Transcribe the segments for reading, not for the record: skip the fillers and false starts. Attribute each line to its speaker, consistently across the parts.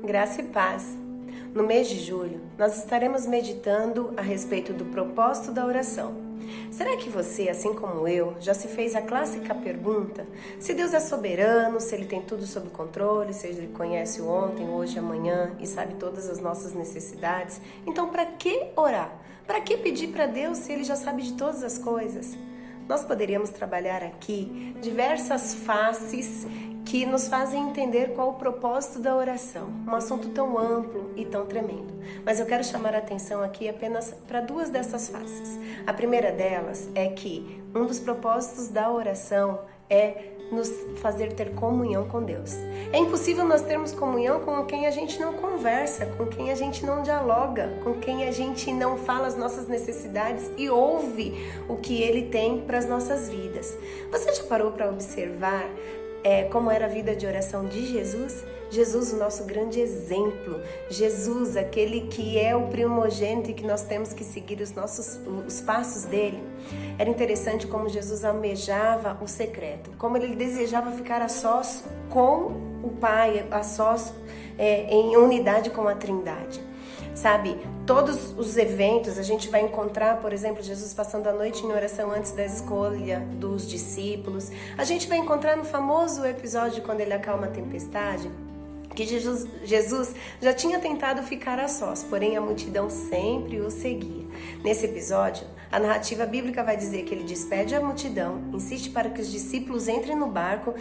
Speaker 1: Graça e paz. No mês de julho, nós estaremos meditando a respeito do propósito da oração. Será que você, assim como eu, já se fez a clássica pergunta se Deus é soberano, se Ele tem tudo sob controle, se Ele conhece o ontem, hoje, amanhã e sabe todas as nossas necessidades? Então, para que orar? Para que pedir para Deus se Ele já sabe de todas as coisas? Nós poderíamos trabalhar aqui diversas faces que nos fazem entender qual o propósito da oração, um assunto tão amplo e tão tremendo. Mas eu quero chamar a atenção aqui apenas para duas dessas faces. A primeira delas é que um dos propósitos da oração é nos fazer ter comunhão com Deus. É impossível nós termos comunhão com quem a gente não conversa, com quem a gente não dialoga, com quem a gente não fala as nossas necessidades e ouve o que Ele tem para as nossas vidas. Você já parou para observar como era a vida de oração de Jesus? Jesus, o nosso grande exemplo. Jesus, aquele que é o primogênito e que nós temos que seguir os passos dele. Era interessante como Jesus almejava o secreto, como ele desejava ficar a sós com o Pai, a sós em unidade com a Trindade. Sabe, todos os eventos a gente vai encontrar, por exemplo, Jesus passando a noite em oração antes da escolha dos discípulos. A gente vai encontrar no famoso episódio quando ele acalma a tempestade, que Jesus já tinha tentado ficar a sós, porém a multidão sempre o seguia. Nesse episódio, a narrativa bíblica vai dizer que ele despede a multidão, insiste para que os discípulos entrem no barco,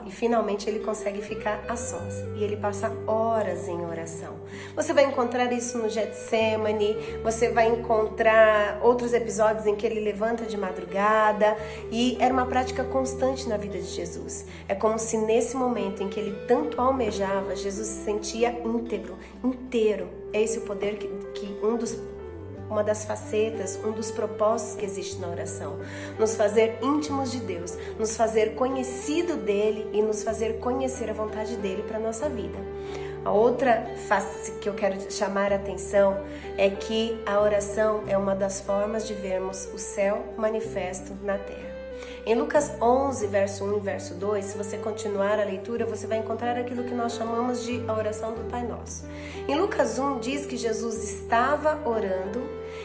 Speaker 1: e finalmente ele consegue ficar a sós. E ele passa horas em oração. Você vai encontrar isso no Getsemane, você vai encontrar outros episódios em que ele levanta de madrugada, e era uma prática constante na vida de Jesus. É como se nesse momento em que ele tanto almejava, Jesus se sentia íntegro, inteiro. É esse o poder que uma das facetas, um dos propósitos que existe na oração. Nos fazer íntimos de Deus, nos fazer conhecido dele e nos fazer conhecer a vontade dele para a nossa vida. A outra face que eu quero chamar a atenção é que a oração é uma das formas de vermos o céu manifesto na terra. Em Lucas 11, verso 1 e verso 2, se você continuar a leitura, você vai encontrar aquilo que nós chamamos de a oração do Pai Nosso. Em Lucas 1 diz que Jesus estava orando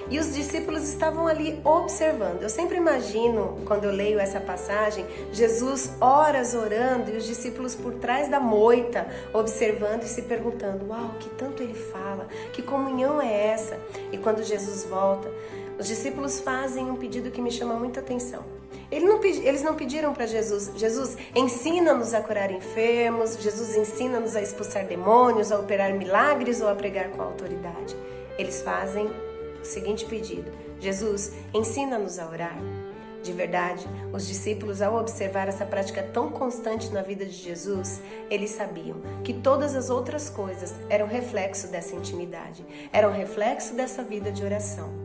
Speaker 1: e os discípulos estavam ali observando. Eu sempre imagino, quando eu leio essa passagem, Jesus horas orando e os discípulos por trás da moita, observando e se perguntando, que tanto ele fala, que comunhão é essa? E quando Jesus volta, os discípulos fazem um pedido que me chama muita atenção. Eles não pediram para Jesus, ensina-nos a curar enfermos, Jesus ensina-nos a expulsar demônios, a operar milagres ou a pregar com autoridade. Eles fazem o seguinte pedido, Jesus, ensina-nos a orar. De verdade, os discípulos, ao observar essa prática tão constante na vida de Jesus, eles sabiam que todas as outras coisas eram reflexo dessa intimidade, eram reflexo dessa vida de oração.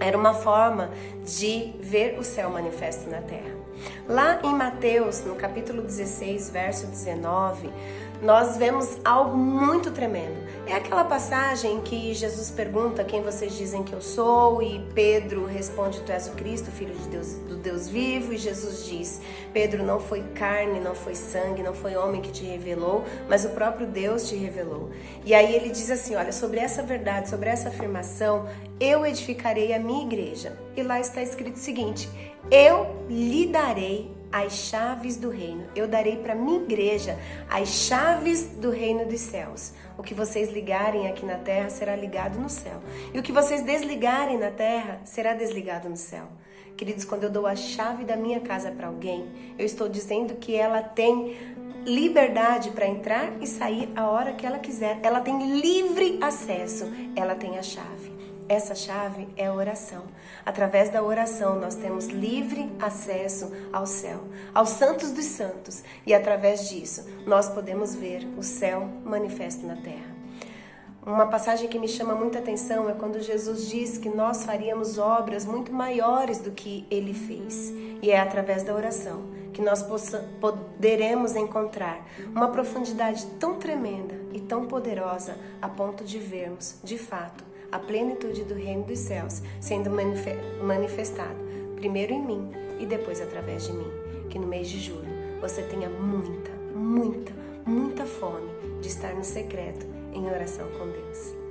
Speaker 1: Era uma forma de ver o céu manifesto na terra. Lá em Mateus, no capítulo 16, verso 19, nós vemos algo muito tremendo. É aquela passagem que Jesus pergunta quem vocês dizem que eu sou e Pedro responde, tu és o Cristo, Filho de Deus, do Deus vivo. E Jesus diz, Pedro, não foi carne, não foi sangue, não foi homem que te revelou, mas o próprio Deus te revelou. E aí ele diz assim, olha, sobre essa verdade, sobre essa afirmação, eu edificarei a minha igreja. E lá está escrito o seguinte, eu lhe darei as chaves do reino. Eu darei para minha igreja as chaves do reino dos céus. O que vocês ligarem aqui na terra será ligado no céu. E o que vocês desligarem na terra será desligado no céu. Queridos, quando eu dou a chave da minha casa para alguém, eu estou dizendo que ela tem liberdade para entrar e sair a hora que ela quiser. Ela tem livre acesso. Ela tem a chave. Essa chave é a oração. Através da oração nós temos livre acesso ao céu, aos santos dos santos. E através disso nós podemos ver o céu manifesto na terra. Uma passagem que me chama muita atenção é quando Jesus diz que nós faríamos obras muito maiores do que Ele fez. E é através da oração que nós poderemos encontrar uma profundidade tão tremenda e tão poderosa a ponto de vermos, de fato, a plenitude do reino dos céus sendo manifestado, primeiro em mim e depois através de mim. Que no mês de julho você tenha muita fome de estar no secreto em oração com Deus.